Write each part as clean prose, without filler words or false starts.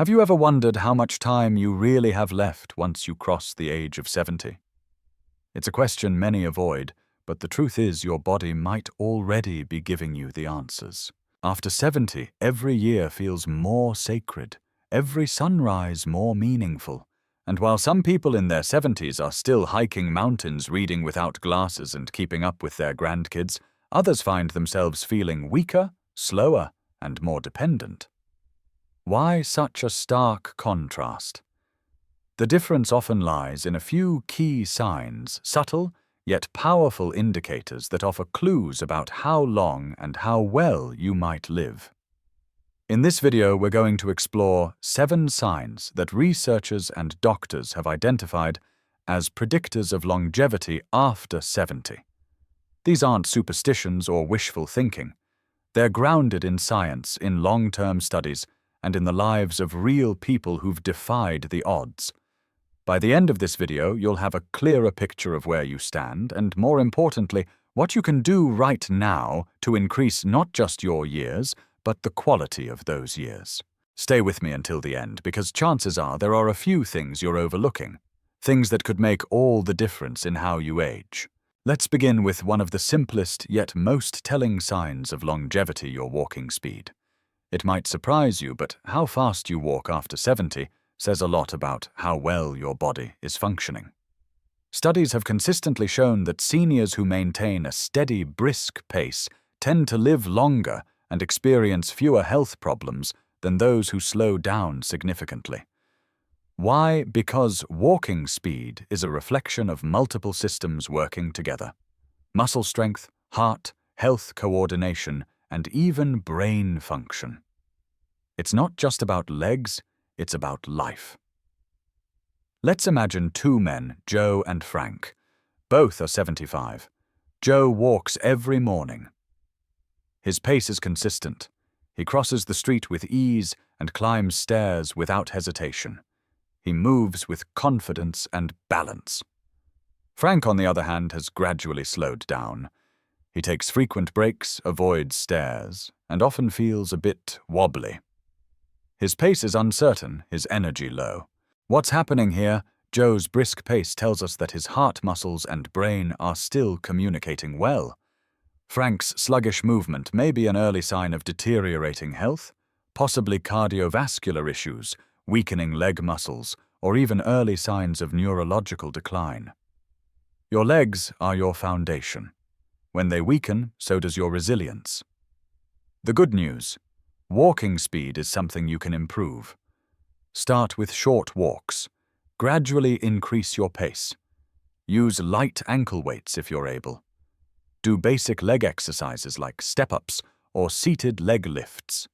Have you ever wondered how much time you really have left once you cross the age of 70? It's a question many avoid, but the truth is your body might already be giving you the answers. After 70, every year feels more sacred, every sunrise more meaningful. And while some people in their 70s are still hiking mountains, reading without glasses and keeping up with their grandkids, others find themselves feeling weaker, slower, and more dependent. Why such a stark contrast? The difference often lies in a few key signs, subtle yet powerful indicators that offer clues about how long and how well you might live. In this video, we're going to explore 7 signs that researchers and doctors have identified as predictors of longevity after 70. These aren't superstitions or wishful thinking. They're grounded in science, in long-term studies, and in the lives of real people who've defied the odds. By the end of this video, you'll have a clearer picture of where you stand and, more importantly, what you can do right now to increase not just your years, but the quality of those years. Stay with me until the end, because chances are there are a few things you're overlooking, things that could make all the difference in how you age. Let's begin with one of the simplest yet most telling signs of longevity: your walking speed. It might surprise you, but how fast you walk after 70 says a lot about how well your body is functioning. Studies have consistently shown that seniors who maintain a steady, brisk pace tend to live longer and experience fewer health problems than those who slow down significantly. Why? Because walking speed is a reflection of multiple systems working together: muscle strength, heart, health coordination, and even brain function. It's not just about legs, it's about life. Let's imagine 2 men, Joe and Frank. Both are 75. Joe walks every morning. His pace is consistent. He crosses the street with ease and climbs stairs without hesitation. He moves with confidence and balance. Frank, on the other hand, has gradually slowed down. He takes frequent breaks, avoids stairs, and often feels a bit wobbly. His pace is uncertain, his energy low. What's happening here? Joe's brisk pace tells us that his heart muscles and brain are still communicating well. Frank's sluggish movement may be an early sign of deteriorating health, possibly cardiovascular issues, weakening leg muscles, or even early signs of neurological decline. Your legs are your foundation. When they weaken, so does your resilience. The good news: walking speed is something you can improve. Start with short walks. Gradually increase your pace. Use light ankle weights if you're able. Do basic leg exercises like step-ups or seated leg lifts.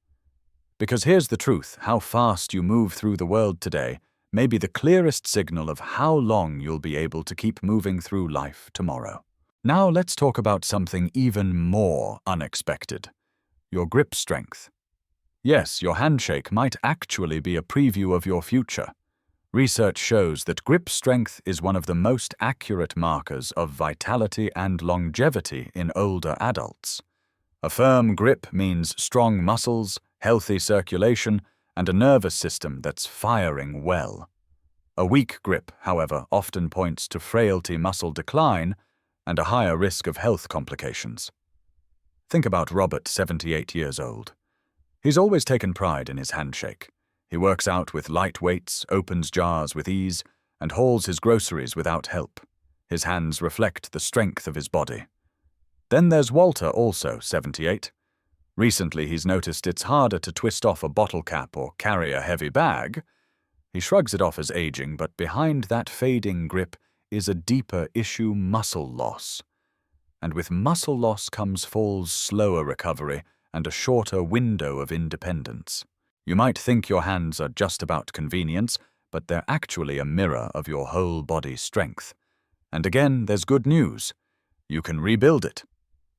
Because here's the truth: how fast you move through the world today may be the clearest signal of how long you'll be able to keep moving through life tomorrow. Now let's talk about something even more unexpected: your grip strength. Yes, your handshake might actually be a preview of your future. Research shows that grip strength is one of the most accurate markers of vitality and longevity in older adults. A firm grip means strong muscles, healthy circulation, and a nervous system that's firing well. A weak grip, however, often points to frailty, muscle decline, and a higher risk of health complications. Think about Robert, 78 years old. He's always taken pride in his handshake. He works out with light weights, opens jars with ease, and hauls his groceries without help. His hands reflect the strength of his body. Then there's Walter, also 78. Recently, he's noticed it's harder to twist off a bottle cap or carry a heavy bag. He shrugs it off as aging, but behind that fading grip is a deeper issue: muscle loss. And with muscle loss falls slower recovery and a shorter window of independence. You might think your hands are just about convenience, but they're actually a mirror of your whole body strength. And again, there's good news: you can rebuild it.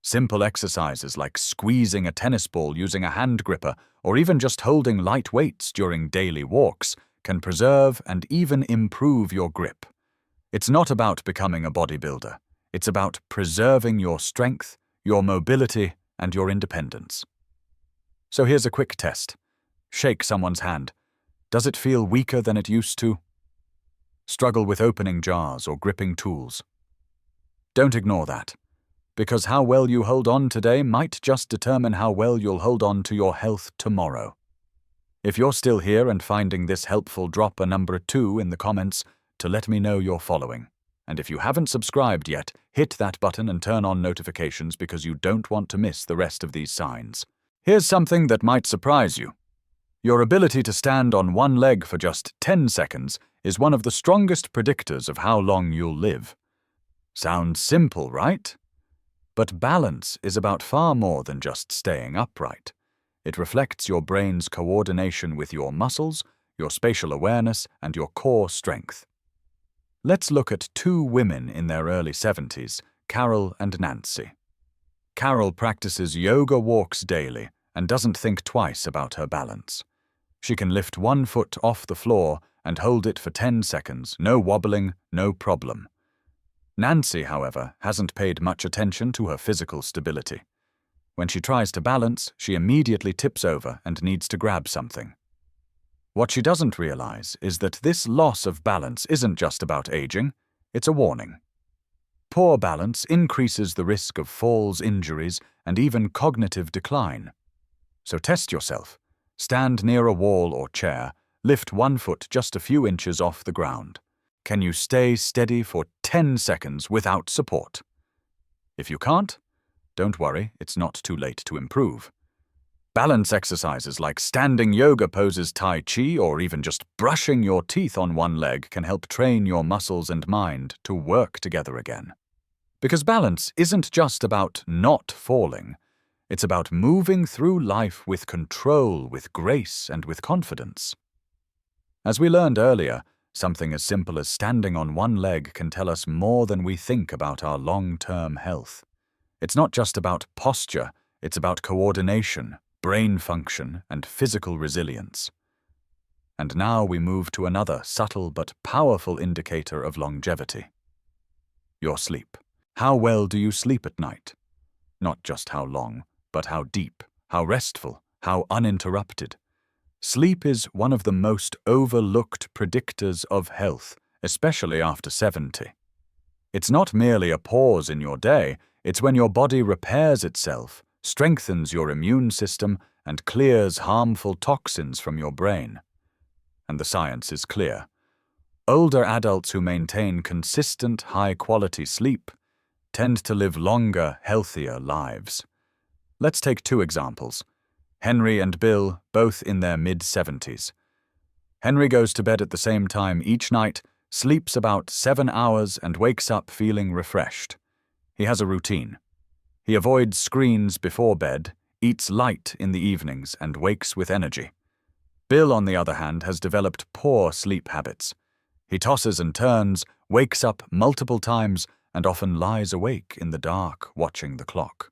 Simple exercises like squeezing a tennis ball using a hand gripper, or even just holding light weights during daily walks, can preserve and even improve your grip. It's not about becoming a bodybuilder. It's about preserving your strength, your mobility, and your independence. So here's a quick test. Shake someone's hand. Does it feel weaker than it used to? Struggle with opening jars or gripping tools? Don't ignore that, because how well you hold on today might just determine how well you'll hold on to your health tomorrow. If you're still here and finding this helpful, drop a number 2 in the comments to let me know you're following. And if you haven't subscribed yet, hit that button and turn on notifications because you don't want to miss the rest of these signs. Here's something that might surprise you. Your ability to stand on one leg for just 10 seconds is one of the strongest predictors of how long you'll live. Sounds simple, right? But balance is about far more than just staying upright. It reflects your brain's coordination with your muscles, your spatial awareness, and your core strength. Let's look at 2 women in their early 70s, Carol and Nancy. Carol practices yoga walks daily and doesn't think twice about her balance. She can lift one foot off the floor and hold it for 10 seconds, no wobbling, no problem. Nancy, however, hasn't paid much attention to her physical stability. When she tries to balance, she immediately tips over and needs to grab something. What she doesn't realize is that this loss of balance isn't just about aging, it's a warning. Poor balance increases the risk of falls, injuries, and even cognitive decline. So test yourself. Stand near a wall or chair, lift one foot just a few inches off the ground. Can you stay steady for 10 seconds without support? If you can't, don't worry, it's not too late to improve. Balance exercises like standing yoga poses, Tai Chi, or even just brushing your teeth on one leg can help train your muscles and mind to work together again. Because balance isn't just about not falling, it's about moving through life with control, with grace, and with confidence. As we learned earlier, something as simple as standing on one leg can tell us more than we think about our long-term health. It's not just about posture, it's about coordination, brain function, and physical resilience. And now we move to another subtle but powerful indicator of longevity. Your sleep. How well do you sleep at night? Not just how long, but how deep, how restful, how uninterrupted. Sleep is one of the most overlooked predictors of health, especially after 70. It's not merely a pause in your day, it's when your body repairs itself, strengthens your immune system, and clears harmful toxins from your brain. And the science is clear. Older adults who maintain consistent, high-quality sleep tend to live longer, healthier lives. Let's take 2 examples. Henry and Bill, both in their mid-70s. Henry goes to bed at the same time each night, sleeps about 7 hours, and wakes up feeling refreshed. He has a routine. He avoids screens before bed, eats light in the evenings, and wakes with energy. Bill, on the other hand, has developed poor sleep habits. He tosses and turns, wakes up multiple times, and often lies awake in the dark watching the clock.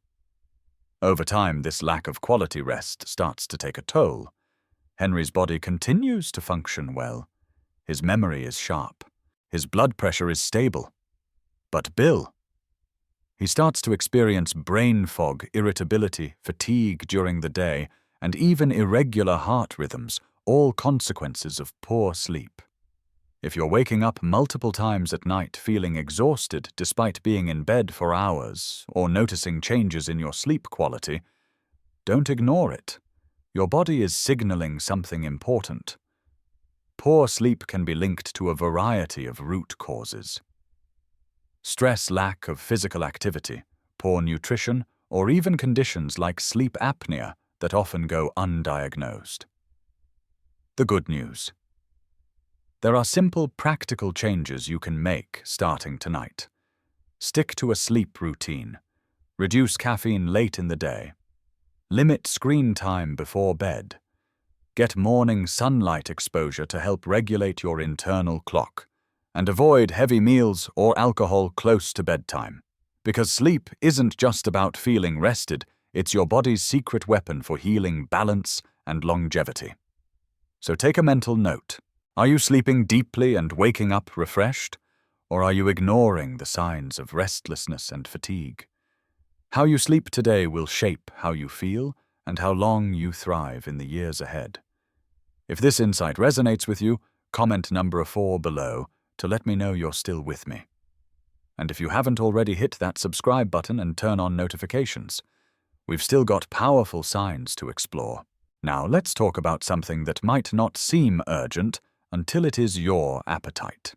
Over time, this lack of quality rest starts to take a toll. Henry's body continues to function well. His memory is sharp. His blood pressure is stable. But Bill, he starts to experience brain fog, irritability, fatigue during the day, and even irregular heart rhythms, all consequences of poor sleep. If you're waking up multiple times at night feeling exhausted despite being in bed for hours, or noticing changes in your sleep quality, don't ignore it. Your body is signaling something important. Poor sleep can be linked to a variety of root causes. Stress, lack of physical activity, poor nutrition, or even conditions like sleep apnea that often go undiagnosed. The good news. There are simple, practical changes you can make starting tonight. Stick to a sleep routine. Reduce caffeine late in the day. Limit screen time before bed. Get morning sunlight exposure to help regulate your internal clock. And avoid heavy meals or alcohol close to bedtime. Because sleep isn't just about feeling rested, it's your body's secret weapon for healing, balance, and longevity. So take a mental note. Are you sleeping deeply and waking up refreshed? Or are you ignoring the signs of restlessness and fatigue? How you sleep today will shape how you feel and how long you thrive in the years ahead. If this insight resonates with you, comment number 4 below to let me know you're still with me. And if you haven't already, hit that subscribe button and turn on notifications. We've still got powerful signs to explore. Now let's talk about something that might not seem urgent until it is your appetite.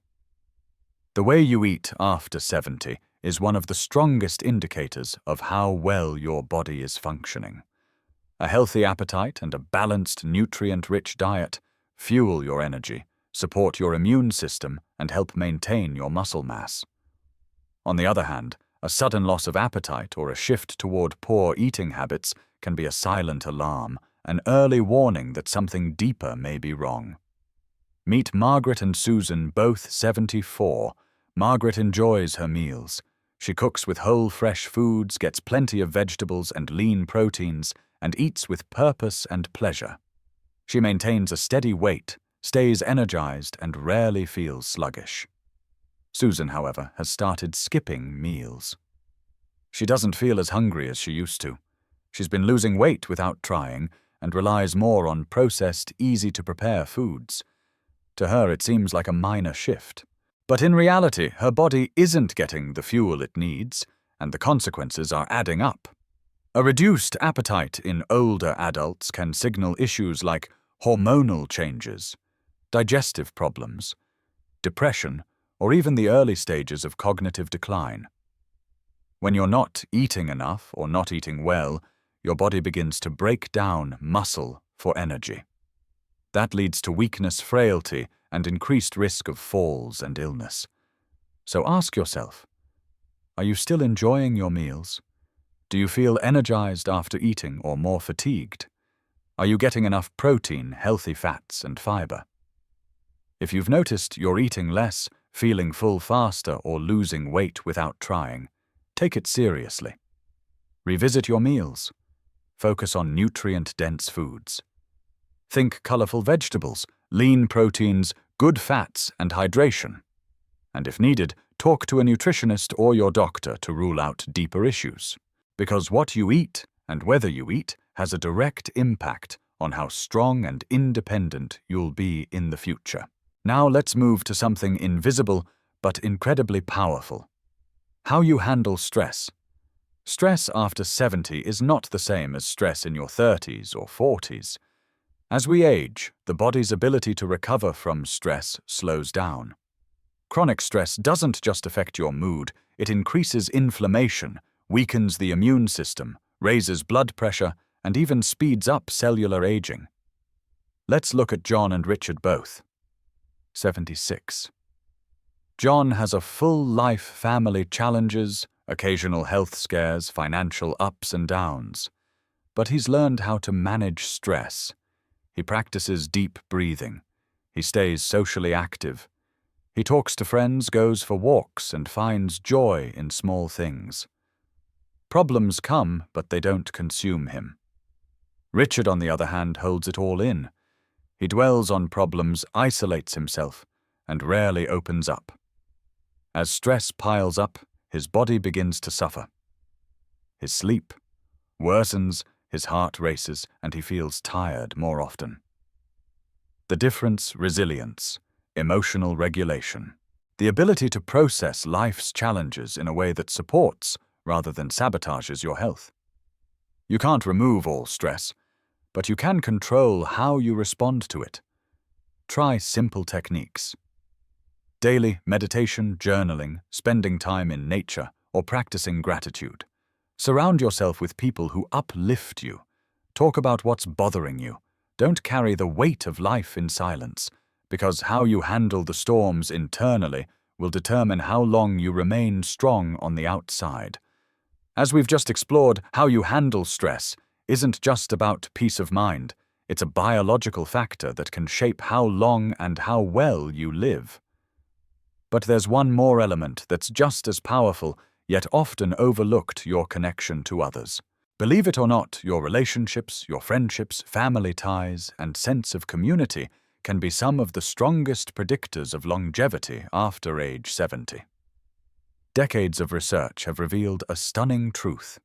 The way you eat after 70 is one of the strongest indicators of how well your body is functioning. A healthy appetite and a balanced, nutrient-rich diet fuel your energy, support your immune system, and help maintain your muscle mass. On the other hand, a sudden loss of appetite or a shift toward poor eating habits can be a silent alarm, an early warning that something deeper may be wrong. Meet Margaret and Susan, both 74. Margaret enjoys her meals. She cooks with whole fresh foods, gets plenty of vegetables and lean proteins, and eats with purpose and pleasure. She maintains a steady weight, stays energized, and rarely feels sluggish. Susan, however, has started skipping meals. She doesn't feel as hungry as she used to. She's been losing weight without trying and relies more on processed, easy-to-prepare foods. To her, it seems like a minor shift. But in reality, her body isn't getting the fuel it needs, and the consequences are adding up. A reduced appetite in older adults can signal issues like hormonal changes, digestive problems, depression, or even the early stages of cognitive decline. When you're not eating enough or not eating well, your body begins to break down muscle for energy. That leads to weakness, frailty, and increased risk of falls and illness. So ask yourself, are you still enjoying your meals? Do you feel energized after eating or more fatigued? Are you getting enough protein, healthy fats, and fiber? If you've noticed you're eating less, feeling full faster, or losing weight without trying, take it seriously. Revisit your meals. Focus on nutrient-dense foods. Think colorful vegetables, lean proteins, good fats, and hydration. And if needed, talk to a nutritionist or your doctor to rule out deeper issues. Because what you eat and whether you eat has a direct impact on how strong and independent you'll be in the future. Now let's move to something invisible but incredibly powerful. How you handle stress. Stress after 70 is not the same as stress in your 30s or 40s. As we age, the body's ability to recover from stress slows down. Chronic stress doesn't just affect your mood, it increases inflammation, weakens the immune system, raises blood pressure, and even speeds up cellular aging. Let's look at John and Richard both. 76. John has a full life, family challenges, occasional health scares, financial ups and downs. But he's learned how to manage stress. He practices deep breathing. He stays socially active. He talks to friends, goes for walks, and finds joy in small things. Problems come, but they don't consume him. Richard, on the other hand, holds it all in. He dwells on problems, isolates himself, and rarely opens up. As stress piles up, his body begins to suffer. His sleep worsens, his heart races, and he feels tired more often. The difference: resilience, emotional regulation, the ability to process life's challenges in a way that supports rather than sabotages your health. You can't remove all stress, but you can control how you respond to it. Try simple techniques. Daily meditation, journaling, spending time in nature, or practicing gratitude. Surround yourself with people who uplift you. Talk about what's bothering you. Don't carry the weight of life in silence, because how you handle the storms internally will determine how long you remain strong on the outside. As we've just explored, how you handle stress isn't just about peace of mind. It's a biological factor that can shape how long and how well you live. But there's one more element that's just as powerful, yet often overlooked: your connection to others. Believe it or not, your relationships, your friendships, family ties, and sense of community can be some of the strongest predictors of longevity after age 70. Decades of research have revealed a stunning truth.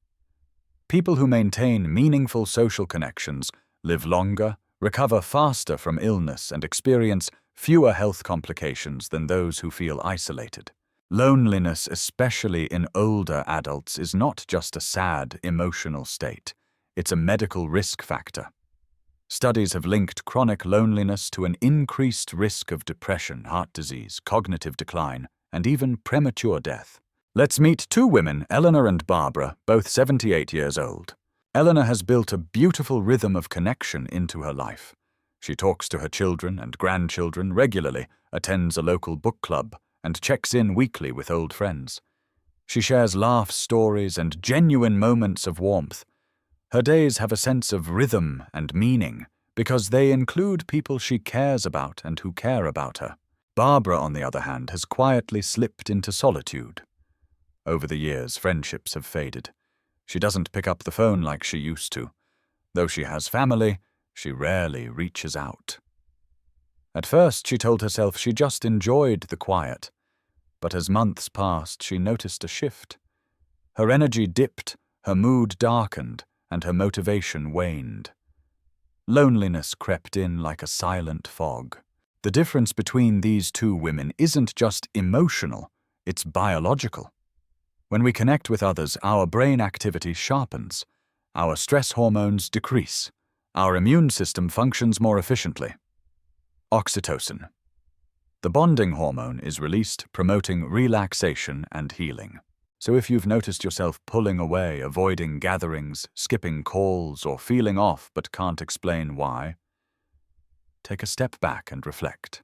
People who maintain meaningful social connections live longer, recover faster from illness, and experience fewer health complications than those who feel isolated. Loneliness, especially in older adults, is not just a sad, emotional state. It's a medical risk factor. Studies have linked chronic loneliness to an increased risk of depression, heart disease, cognitive decline, and even premature death. Let's meet two women, Eleanor and Barbara, both 78 years old. Eleanor has built a beautiful rhythm of connection into her life. She talks to her children and grandchildren regularly, attends a local book club, and checks in weekly with old friends. She shares laughs, stories, and genuine moments of warmth. Her days have a sense of rhythm and meaning because they include people she cares about and who care about her. Barbara, on the other hand, has quietly slipped into solitude. Over the years, friendships have faded. She doesn't pick up the phone like she used to. Though she has family, she rarely reaches out. At first, she told herself she just enjoyed the quiet. But as months passed, she noticed a shift. Her energy dipped, her mood darkened, and her motivation waned. Loneliness crept in like a silent fog. The difference between these two women isn't just emotional, it's biological. When we connect with others, our brain activity sharpens, our stress hormones decrease, our immune system functions more efficiently. Oxytocin. The bonding hormone is released, promoting relaxation and healing. So if you've noticed yourself pulling away, avoiding gatherings, skipping calls, or feeling off but can't explain why, take a step back and reflect.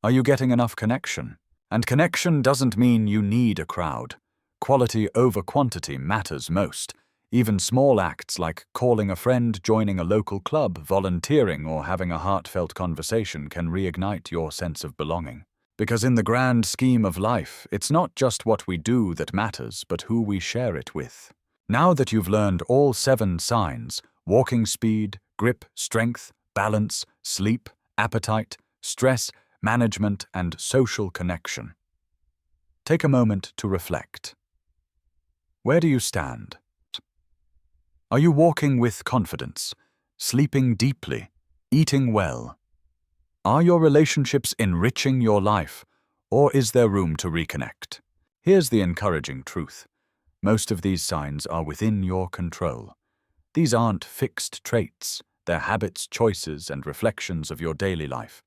Are you getting enough connection? And connection doesn't mean you need a crowd. Quality over quantity matters most. Even small acts like calling a friend, joining a local club, volunteering, or having a heartfelt conversation can reignite your sense of belonging. Because in the grand scheme of life, it's not just what we do that matters, but who we share it with. Now that you've learned all 7 signs – walking speed, grip, strength, balance, sleep, appetite, stress, management, and social connection – take a moment to reflect. Where do you stand? Are you walking with confidence, sleeping deeply, eating well? Are your relationships enriching your life, or is there room to reconnect? Here's the encouraging truth. Most of these signs are within your control. These aren't fixed traits, they're habits, choices, and reflections of your daily life.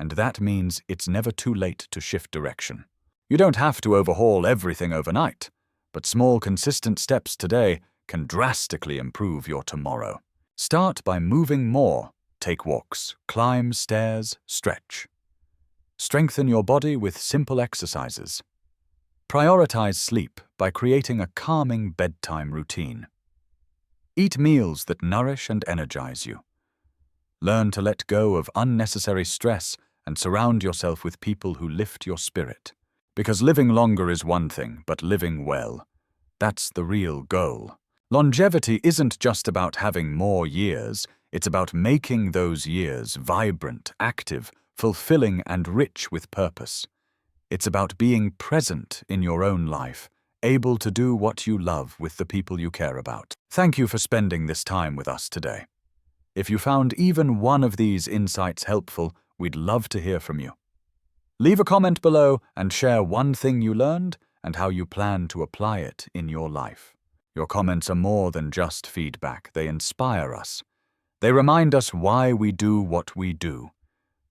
And that means it's never too late to shift direction. You don't have to overhaul everything overnight, but small, consistent steps today can drastically improve your tomorrow. Start by moving more. Take walks, climb stairs, stretch. Strengthen your body with simple exercises. Prioritize sleep by creating a calming bedtime routine. Eat meals that nourish and energize you. Learn to let go of unnecessary stress and surround yourself with people who lift your spirit. Because living longer is one thing, but living well, that's the real goal. Longevity isn't just about having more years, it's about making those years vibrant, active, fulfilling, and rich with purpose. It's about being present in your own life, able to do what you love with the people you care about. Thank you for spending this time with us today. If you found even one of these insights helpful, we'd love to hear from you. Leave a comment below and share one thing you learned and how you plan to apply it in your life. Your comments are more than just feedback, they inspire us. They remind us why we do what we do.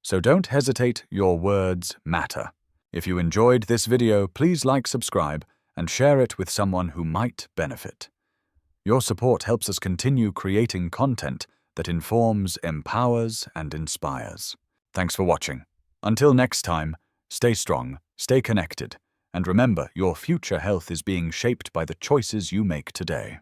So don't hesitate, your words matter. If you enjoyed this video, please like, subscribe, and share it with someone who might benefit. Your support helps us continue creating content that informs, empowers, and inspires. Thanks for watching. Until next time, stay strong, stay connected, and remember, your future health is being shaped by the choices you make today.